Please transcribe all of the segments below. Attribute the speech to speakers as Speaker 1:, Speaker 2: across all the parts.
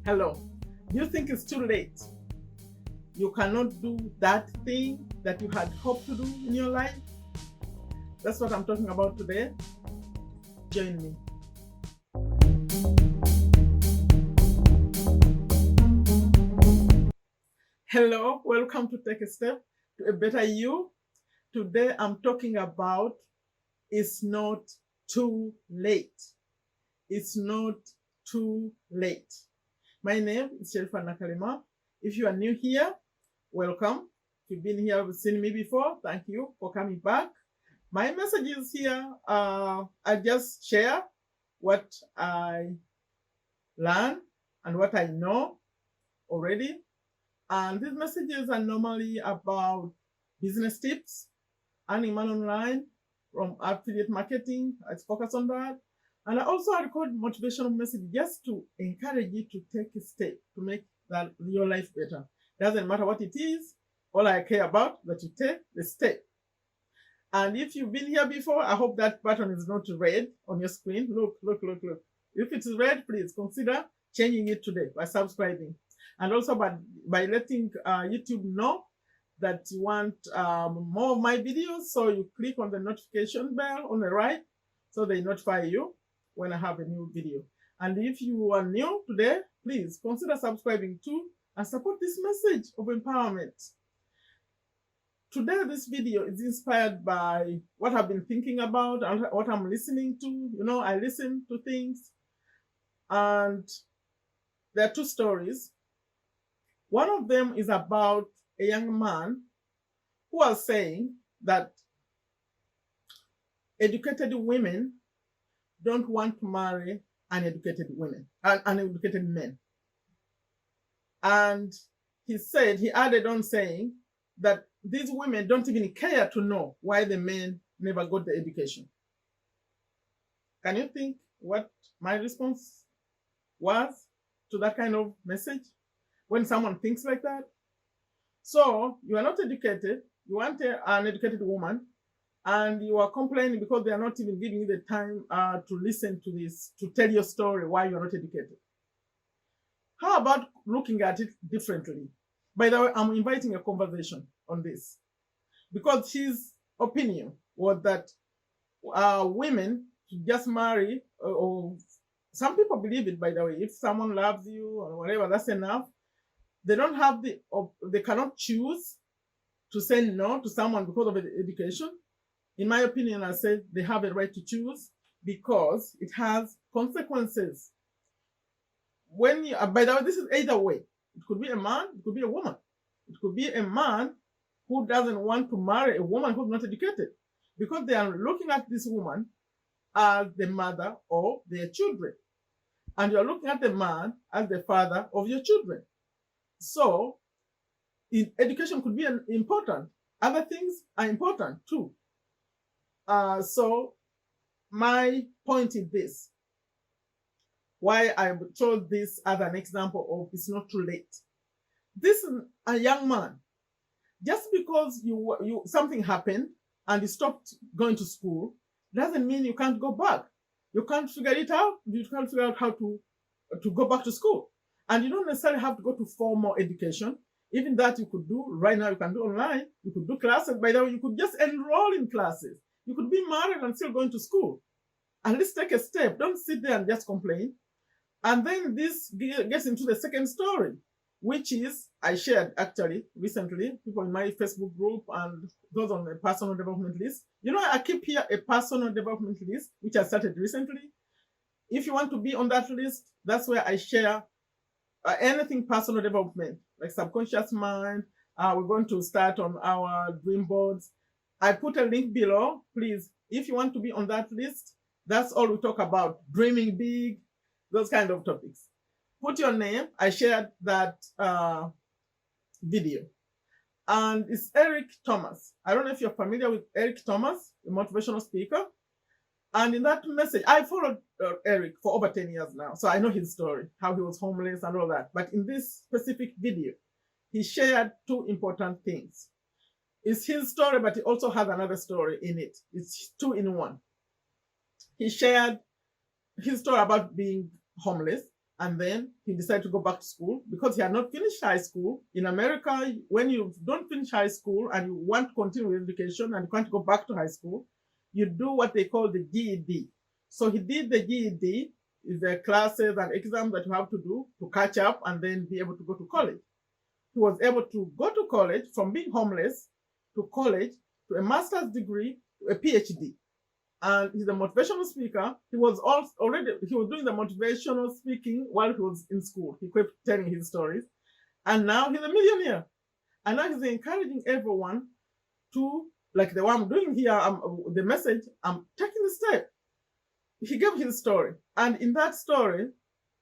Speaker 1: Hello. You think it's too late? You cannot do that thing that you had hoped to do in your life? That's what I'm talking about today. Join me. Hello, welcome to Take a Step to a Better You. Today I'm talking about it's not too late. It's not too late. My name is Sherifa Nakalima. If you are new here, welcome. If you've been here, seen me before, thank you for coming back. My message is here. I just share what I learn and what I know already. And these messages are normally about business tips, earning money online from affiliate marketing. I focus on that. And I also record motivational message just to encourage you to take a step to make that your life better. Doesn't matter what it is. All I care about that you take the step. And if you've been here before, I hope that button is not red on your screen. Look. If it is red, please consider changing it today by subscribing. And also by letting YouTube know that you want more of my videos. So you click on the notification bell on the right so they notify you when I have a new video. And if you are new today, please consider subscribing too and support this message of empowerment. Today, this video is inspired by what I've been thinking about and what I'm listening to. You know, I listen to things, and there are two stories. One of them is about a young man who was saying that educated women don't want to marry uneducated women, uneducated men. And he added on saying that these women don't even care to know why the men never got the education. Can you think what my response was to that kind of message when someone thinks like that? So you are not educated, you want an educated woman, and you are complaining because they are not even giving you the time to listen to this, to tell your story why you are not educated. How about looking at it differently? By the way, I'm inviting a conversation on this because his opinion was that women should just marry, or some people believe it, by the way. If someone loves you or whatever, that's enough. They don't have they cannot choose to say no to someone because of education. In my opinion, I said they have a right to choose because it has consequences. When you, by the way, this is either way. It could be a man, it could be a woman. It could be a man who doesn't want to marry a woman who's not educated because they are looking at this woman as the mother of their children. And you're looking at the man as the father of your children. So education could be important. Other things are important too. So my point is this. Why I chose this as an example of it's not too late. This is a young man. Just because you something happened and you stopped going to school doesn't mean you can't go back. You can't figure it out. You can't figure out how to go back to school. And you don't necessarily have to go to formal education. Even that you could do right now, you can do online. You could do classes. By the way, you could just enroll in classes. You could be married and still going to school. At least take a step. Don't sit there and just complain. And then this gets into the second story, which is I shared actually recently, people in my Facebook group and those on the personal development list. You know, I keep here a personal development list, which I started recently. If you want to be on that list, that's where I share anything personal development, like subconscious mind. We're going to start on our dream boards. I put a link below. Please, if you want to be on that list, that's all we talk about. Dreaming big, those kind of topics. Put your name. I shared that video. And it's Eric Thomas. I don't know if you're familiar with Eric Thomas, a motivational speaker. And in that message, I followed Eric for over 10 years now. So I know his story, how he was homeless and all that. But in this specific video, he shared two important things. It's his story, but he also has another story in it. It's two in one. He shared his story about being homeless And then he decided to go back to school because he had not finished high school. In America, when you don't finish high school and you want to continue with education and you want to go back to high school, you do what they call the GED. So he did the GED, is the classes and exams that you have to do to catch up and then be able to go to college. He was able to go to college from being homeless to college to a master's degree to a PhD. And he's a motivational speaker. He was doing the motivational speaking while he was in school. He kept telling his stories. And now he's a millionaire. And now he's encouraging everyone to, like the one I'm doing here, the message, I'm taking the step. He gave his story. And in that story,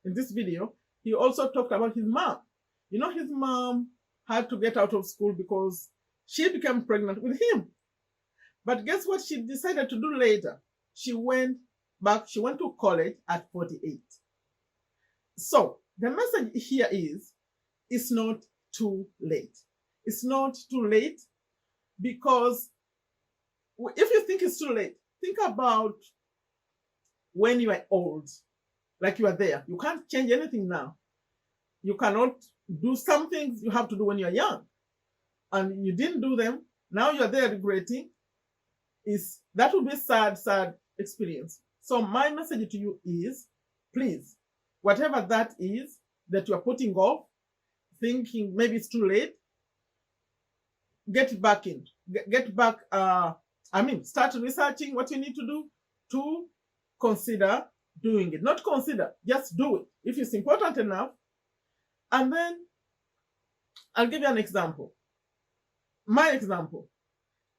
Speaker 1: in this video, he also talked about his mom. You know, his mom had to get out of school because she became pregnant with him. But guess what she decided to do later? She went to college at 48. So the message here is, it's not too late. It's not too late because if you think it's too late, think about when you are old, like you are there. You can't change anything now. You cannot do some things you have to do when you're young. And you didn't do them. Now you're there regretting. That would be a sad experience. So my message to you is, please, whatever that is that you're putting off, thinking maybe it's too late, get back in. Start researching what you need to do to consider doing it. Not consider, just do it. If it's important enough. And then I'll give you an example. My example.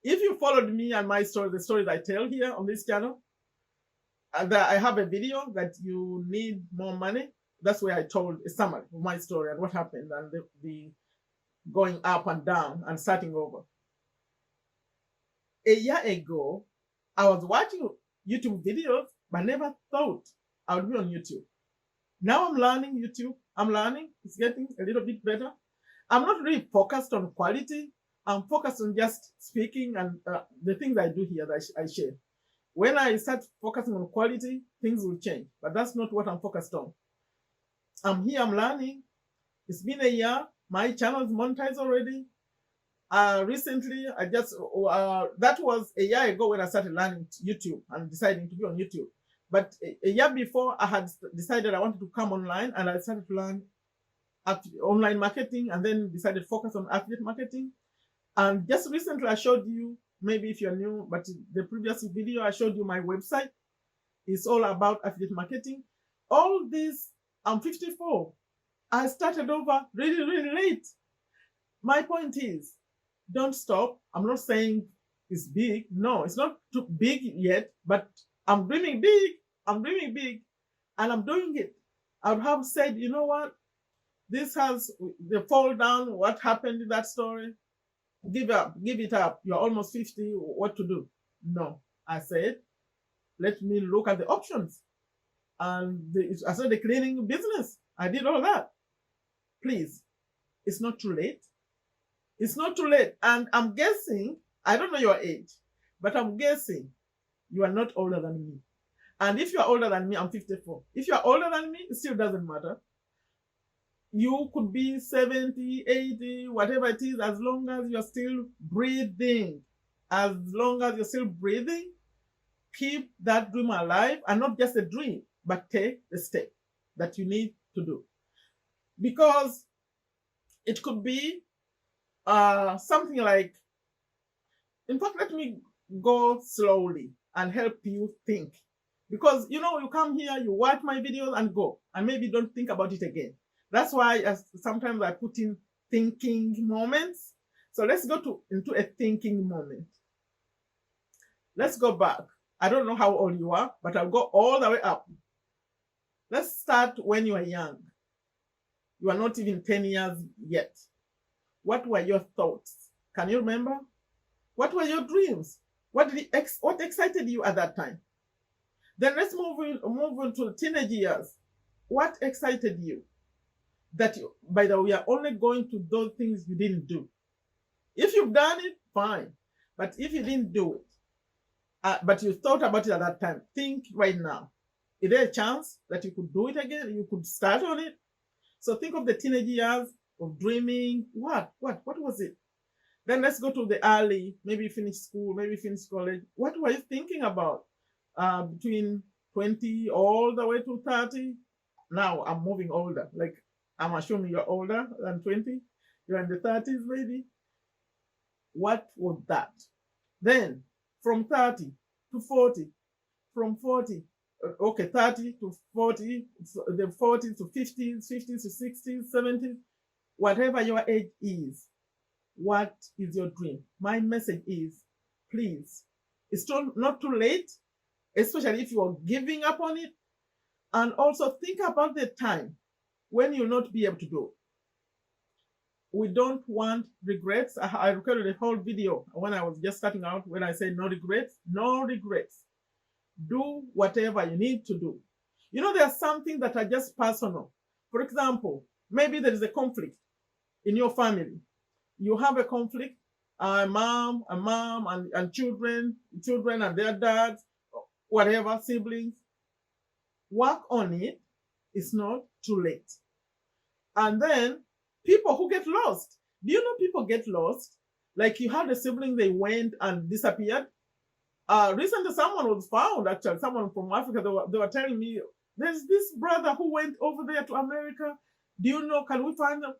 Speaker 1: If you followed me and my story, the stories I tell here on this channel, I have a video that you need more money. That's where I told a summary of my story and what happened and the going up and down and starting over. A year ago, I was watching YouTube videos, but never thought I would be on YouTube. Now I'm learning YouTube. I'm learning. It's getting a little bit better. I'm not really focused on quality. I'm focused on just speaking and the things I do here that I share. When I start focusing on quality, things will change. But that's not what I'm focused on. I'm here, I'm learning. It's been a year. My channel is monetized already. Recently, that was a year ago when I started learning YouTube and deciding to be on YouTube. But a year before, I had decided I wanted to come online and I started to learn online marketing and then decided to focus on affiliate marketing. And just recently, I showed you, maybe if you're new, but the previous video, I showed you my website. It's all about affiliate marketing. All this, I'm 54. I started over really, really late. My point is, don't stop. I'm not saying it's big. No, it's not too big yet, but I'm dreaming big. I'm dreaming big, and I'm doing it. I would have said, you know what? This has the fall down. What happened in that story? Give up, give it up. You're almost 50. What to do? No, I said, let me look at the options. And I started the cleaning business. I did all that. Please, it's not too late. It's not too late. And I'm guessing, I don't know your age, but I'm guessing you are not older than me. And if you are older than me, I'm 54. If you are older than me, it still doesn't matter. You could be 70, 80, whatever it is, as long as you're still breathing. As long as you're still breathing, keep that dream alive, and not just a dream, but take the step that you need to do. Because it could be something like, in fact, let me go slowly and help you think. Because, you come here, you watch my videos and go, and maybe don't think about it again. That's why sometimes I put in thinking moments. So let's go into a thinking moment. Let's go back. I don't know how old you are, but I'll go all the way up. Let's start when you are young. You are not even 10 years yet. What were your thoughts? Can you remember? What were your dreams? What excited you at that time? Then let's move into the teenage years. What excited you? By the way, we are only going to those things you didn't do. If you've done it, fine. But if you didn't do it, but you thought about it at that time, think right now. Is there a chance that you could do it again? You could start on it? So think of the teenage years of dreaming. What was it? Then let's go to the early, maybe finish school, maybe finish college. What were you thinking about between 20 all the way to 30? Now I'm moving older. Like, I'm assuming you're older than 20. You're in the 30s, maybe. What was that? Then from 30 to 40, from 40, okay, 30 to 40, the 40s to 50s, 50s to 60s, 70s, whatever your age is, what is your dream? My message is, please, it's not too late, especially if you are giving up on it. And also think about the time when you'll not be able to do it. We don't want regrets. I recorded a whole video when I was just starting out when I said no regrets. No regrets. Do whatever you need to do. You know, there are some things that are just personal. For example, maybe there is a conflict in your family. You have a conflict, a mom and children and their dads, whatever, siblings. Work on it. It's not too late. And then people who get lost. Do you know people get lost? Like you had a sibling, they went and disappeared. Recently, someone was found, actually, someone from Africa. They were telling me, there's this brother who went over there to America. Do you know, can we find him?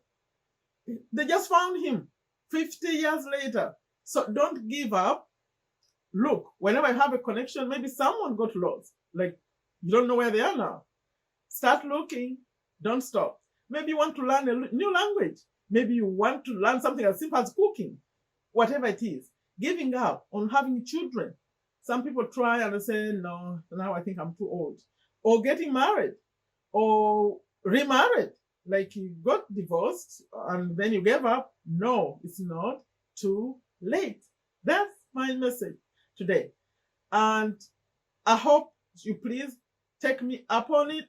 Speaker 1: They just found him 50 years later. So don't give up. Look, whenever I have a connection, maybe someone got lost. Like, you don't know where they are now. Start looking. Don't stop. Maybe you want to learn a new language. Maybe you want to learn something as simple as cooking. Whatever it is. Giving up on having children. Some people try and they say, no, now I think I'm too old. Or getting married. Or remarried. Like you got divorced and then you gave up. No, it's not too late. That's my message today. And I hope you please take me up on it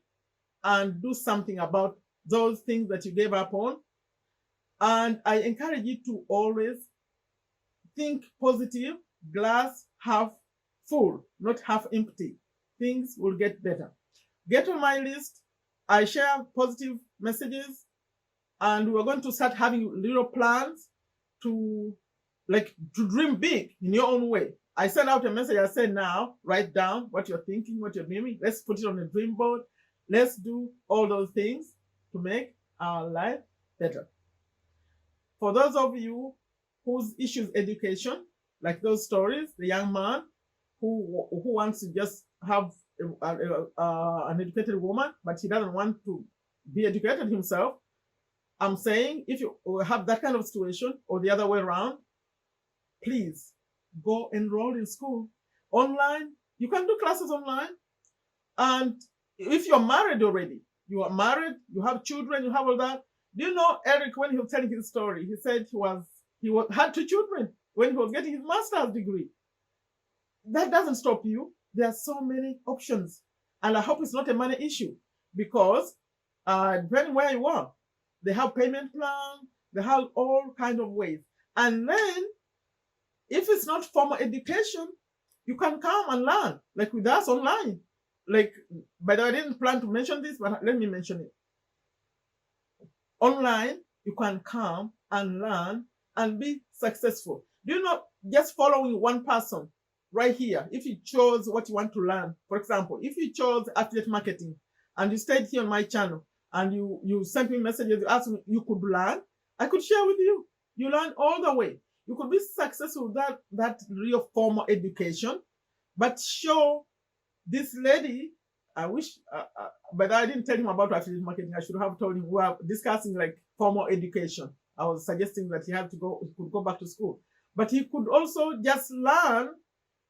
Speaker 1: and do something about those things that you gave up on. And I encourage you to always think positive, glass half full, not half empty. Things will get better. Get on my list. I share positive messages, and we're going to start having little plans to dream big in your own way. I sent out a message. I said, now write down what you're thinking, what you're dreaming. Let's put it on a dream board. Let's do all those things to make our life better. For those of you whose issue is education, like those stories, the young man who wants to just have an educated woman, but he doesn't want to be educated himself. I'm saying if you have that kind of situation or the other way around, please go enroll in school. Online, you can do classes online. And if you're married already, you are married, you have children, you have all that. Do you know Eric, when he was telling his story, he said he had 2 children when he was getting his master's degree. That doesn't stop you. There are so many options. And I hope it's not a money issue because depending where you are, they have payment plans, they have all kinds of ways. And then, if it's not formal education, you can come and learn, like with us online. Like, by the way, I didn't plan to mention this, but let me mention it. Online, you can come and learn and be successful. Do you know, just following one person right here, if you chose what you want to learn, for example, if you chose affiliate marketing and you stayed here on my channel and you sent me messages, you asked me, you could learn, I could share with you. You learn all the way. You could be successful with that real formal education, but show this lady, I wish, but I didn't tell him about affiliate marketing. I should have told him we are discussing like formal education. I was suggesting that he could go back to school, but he could also just learn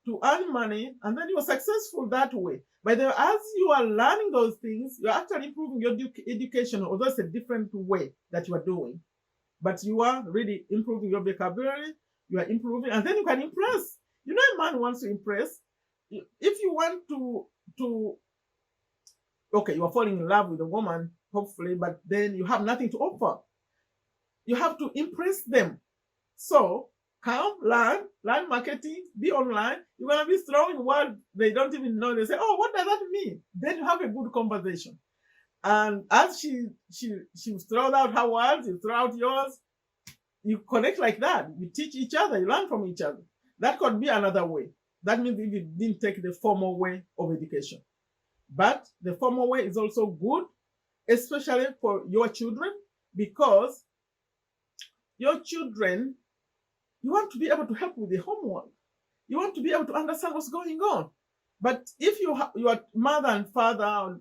Speaker 1: to earn money, and then you are successful that way. But as you are learning those things, you're actually improving your education, although it's a different way that you are doing. But you are really improving your vocabulary, you are improving, and then you can impress. You know, a man wants to impress. If you want to okay, you are falling in love with a woman, hopefully, but then you have nothing to offer. You have to impress them. So Come, learn marketing, be online. You're gonna be strong in what they don't even know. They say, "Oh, what does that mean?" Then you have a good conversation. And as she throws out her words, you throw out yours. You connect like that. You teach each other. You learn from each other. That could be another way. That means if you didn't take the formal way of education, but the formal way is also good, especially for your children, because your children, you want to be able to help with the homework. You want to be able to understand what's going on. But if your mother and father,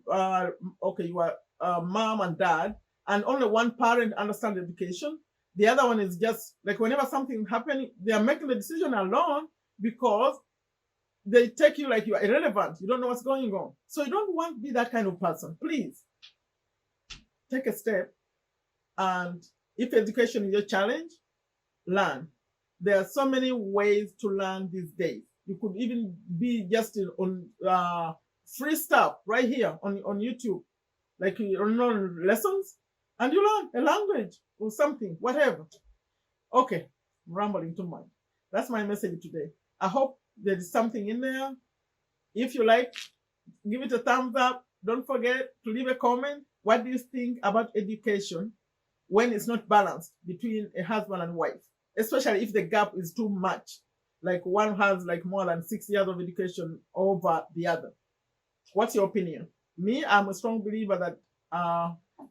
Speaker 1: okay, you are mom and dad, and only one parent understands education, the other one is just like whenever something happening, they are making the decision alone because they take you like you are irrelevant. You don't know what's going on. So you don't want to be that kind of person. Please take a step, and if education is your challenge, learn. There are so many ways to learn these days. You could even be just on free stuff right here on YouTube, like you learn lessons, and you learn a language or something, whatever. Okay, rambling too much. That's my message today. I hope there is something in there. If you like, give it a thumbs up. Don't forget to leave a comment. What do you think about education when it's not balanced between a husband and wife? Especially if the gap is too much. Like one has like more than 6 years of education over the other. What's your opinion? Me, I'm a strong believer that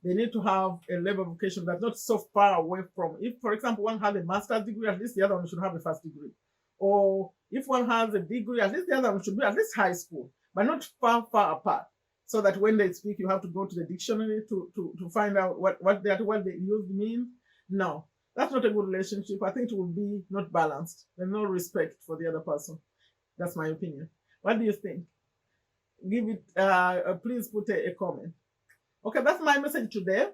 Speaker 1: they need to have a level of education that's not so far away from. If, for example, one has a master's degree, at least the other one should have a first degree. Or if one has a degree, at least the other one should be at least high school, but not far, far apart. So that when they speak, you have to go to the dictionary to find out what they use means. No, that's not a good relationship. I think it will be not balanced and no respect for the other person. That's my opinion. What do you think? Give it, please put a comment. Okay, that's my message today.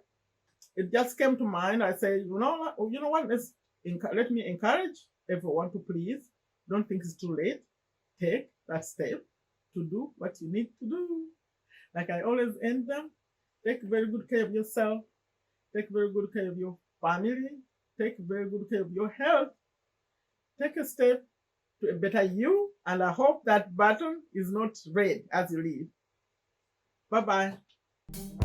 Speaker 1: It just came to mind. I say, you know what? Let me encourage everyone to please don't think it's too late. Take that step to do what you need to do. Like I always end them. Take very good care of yourself. Take very good care of your family. Take very good care of your health. Take a step to a better you. And I hope that button is not red as you leave. Bye-bye.